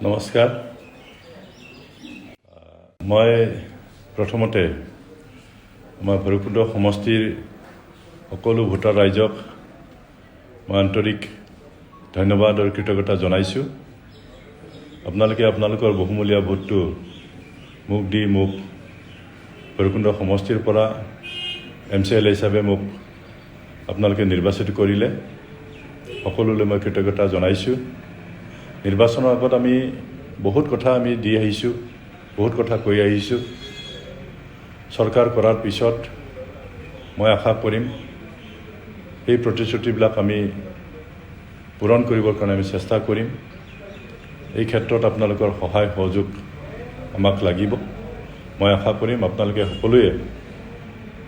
নমস্কাৰ মই প্ৰথমতে আমাৰ ভৈৰৱকুণ্ড সমষ্টিৰ সকলো ভোটাৰ ৰাইজক মই আন্তৰিক ধন্যবাদ আৰু কৃতজ্ঞতা জনাইছোঁ। আপোনালোকৰ বহুমূলীয়া ভোটটো মোক ভৈৰৱকুণ্ড সমষ্টিৰ পৰা MCLA হিচাপে মোক আপোনালোকে নিৰ্বাচিত কৰিলে। সকলোলৈ মই কৃতজ্ঞতা জনাইছোঁ। নিৰ্বাচনৰ আগত আমি বহুত কথা দি আহিছোঁ, বহুত কথা কৈ আহিছোঁ। চৰকাৰ কৰাৰ পিছত মই আশা কৰিম এই প্ৰতিশ্ৰুতিবিলাক আমি পূৰণ কৰিবৰ কাৰণে আমি চেষ্টা কৰিম। এই ক্ষেত্ৰত আপোনালোকৰ সহায় সহযোগ আমাক লাগিব। মই আশা কৰিম আপোনালোকে সকলোৱে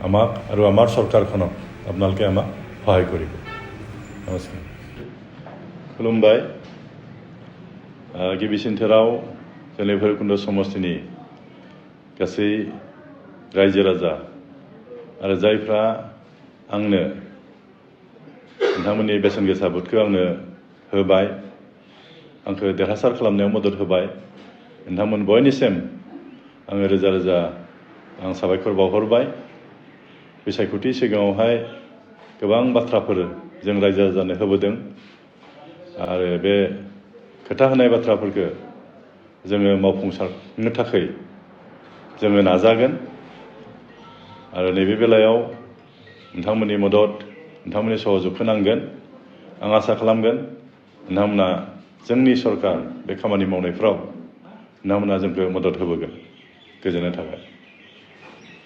আমাক আৰু আমাৰ চৰকাৰখনক আপোনালোকে আমাক সহায় কৰিব। নমস্কাৰ। खुलुमबाय। गिबिसिनथाराव जोंनि भैरबकुण्ड समष्टिनि गासै रायजो राजा आरो जायफ्रा आंनो नोंथांमोननि बेसेन गोसा भोटखौ आंनो होबाय, आंखौ देरहासार खालामनायाव मदद होबाय, नोंथांमोन बयनिसिम आङो रोजा रोजा साबायखर बावहरबाय। बिसायख'थि सिगाङावहाय गोबां बाथ्राफोर जों रायजो राजानो होबोदों आरो बे खोथा होनाय बाथ्राफोरखौ जोङो मावफुंसारनो थाखाय जोङो नाजागोन आरो नैबे बेलायाव नोंथांमोननि मदद, नोंथांमोननि सहयोगखौ नांगोन। आं आसा खालामगोन नोंथांमोना जोंनि सरकार बे खामानि मावनायफ्राव नोंथांमोना जोंखौ मदद होबोगोन। गोजोननाय थाबाय।